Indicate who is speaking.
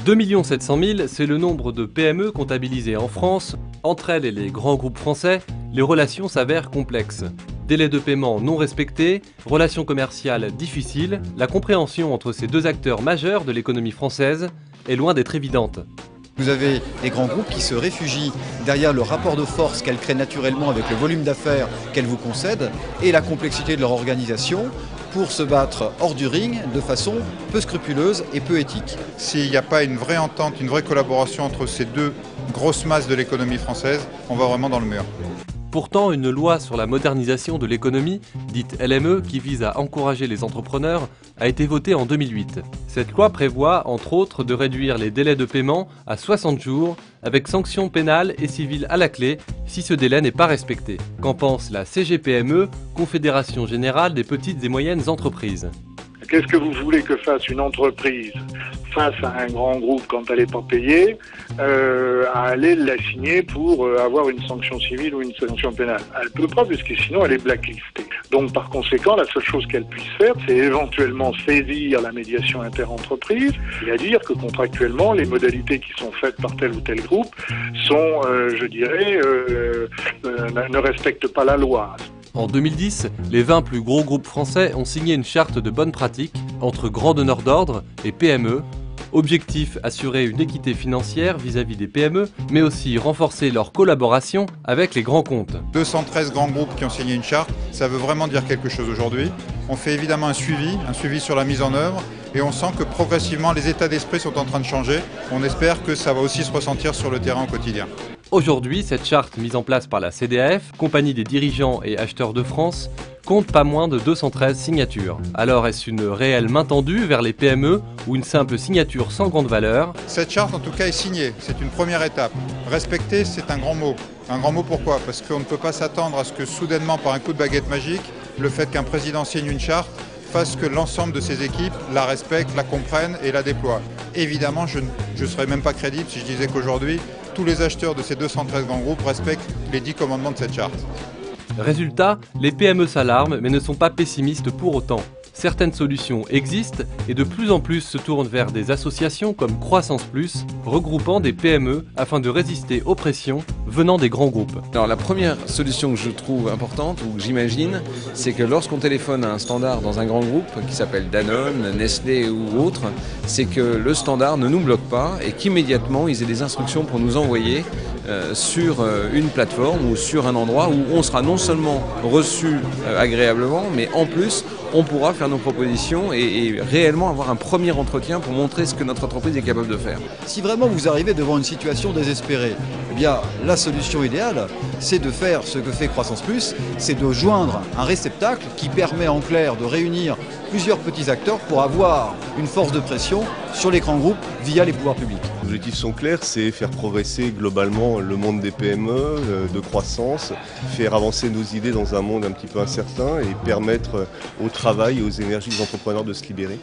Speaker 1: 2 700 000, c'est le nombre de PME comptabilisées en France. Entre elles et les grands groupes français, les relations s'avèrent complexes. Délais de paiement non respectés, relations commerciales difficiles, la compréhension entre ces deux acteurs majeurs de l'économie française est loin d'être évidente.
Speaker 2: Vous avez les grands groupes qui se réfugient derrière le rapport de force qu'elles créent naturellement avec le volume d'affaires qu'elles vous concèdent et la complexité de leur organisation pour se battre hors du ring de façon peu scrupuleuse et peu éthique.
Speaker 3: S'il n'y a pas une vraie entente, une vraie collaboration entre ces deux grosses masses de l'économie française, on va vraiment dans le mur.
Speaker 1: Pourtant, une loi sur la modernisation de l'économie, dite LME, qui vise à encourager les entrepreneurs, a été votée en 2008. Cette loi prévoit, entre autres, de réduire les délais de paiement à 60 jours, avec sanctions pénales et civiles à la clé, si ce délai n'est pas respecté. Qu'en pense la CGPME, Confédération Générale des Petites et Moyennes Entreprises?
Speaker 4: Qu'est-ce que vous voulez que fasse une entreprise face à un grand groupe quand elle n'est pas payée, à aller la signer pour avoir une sanction civile ou une sanction pénale? Elle ne peut pas, parce que sinon elle est blacklistée. Donc par conséquent, la seule chose qu'elle puisse faire, c'est éventuellement saisir la médiation interentreprise, c'est-à-dire que contractuellement, les modalités qui sont faites par tel ou tel groupe sont, ne respectent pas la loi.
Speaker 1: En 2010, les 20 plus gros groupes français ont signé une charte de bonnes pratiques entre grands donneurs d'ordre et PME. Objectif, assurer une équité financière vis-à-vis des PME, mais aussi renforcer leur collaboration avec les grands comptes.
Speaker 3: 213 grands groupes qui ont signé une charte, ça veut vraiment dire quelque chose aujourd'hui. On fait évidemment un suivi sur la mise en œuvre, et on sent que progressivement les états d'esprit sont en train de changer. On espère que ça va aussi se ressentir sur le terrain au quotidien.
Speaker 1: Aujourd'hui, cette charte mise en place par la CDAF, Compagnie des dirigeants et acheteurs de France, compte pas moins de 213 signatures. Alors est-ce une réelle main tendue vers les PME ou une simple signature sans grande valeur?
Speaker 3: Cette charte en tout cas est signée, c'est une première étape. Respecter, c'est un grand mot. Un grand mot pourquoi? Parce qu'on ne peut pas s'attendre à ce que soudainement, par un coup de baguette magique, le fait qu'un président signe une charte fasse que l'ensemble de ses équipes la respectent, la comprennent et la déploient. Évidemment, je ne serais même pas crédible si je disais qu'aujourd'hui, tous les acheteurs de ces 213 grands groupes respectent les 10 commandements de cette charte.
Speaker 1: Résultat, les PME s'alarment mais ne sont pas pessimistes pour autant. Certaines solutions existent et de plus en plus se tournent vers des associations comme Croissance Plus, regroupant des PME afin de résister aux pressions venant des grands groupes.
Speaker 5: Alors la première solution que je trouve importante, ou que j'imagine, c'est que lorsqu'on téléphone à un standard dans un grand groupe qui s'appelle Danone, Nestlé ou autre, c'est que le standard ne nous bloque pas et qu'immédiatement ils aient des instructions pour nous envoyer sur une plateforme ou sur un endroit où on sera non seulement reçu agréablement, mais en plus on pourra faire nos propositions et réellement avoir un premier entretien pour montrer ce que notre entreprise est capable de faire.
Speaker 2: Si vraiment vous arrivez devant une situation désespérée, eh bien la solution idéale, c'est de faire ce que fait Croissance Plus, c'est de joindre un réceptacle qui permet en clair de réunir plusieurs petits acteurs pour avoir une force de pression sur les grands groupes via les pouvoirs publics.
Speaker 6: Les objectifs sont clairs, c'est faire progresser globalement le monde des PME, de croissance, faire avancer nos idées dans un monde un petit peu incertain et permettre au travail et aux énergies des entrepreneurs de se libérer.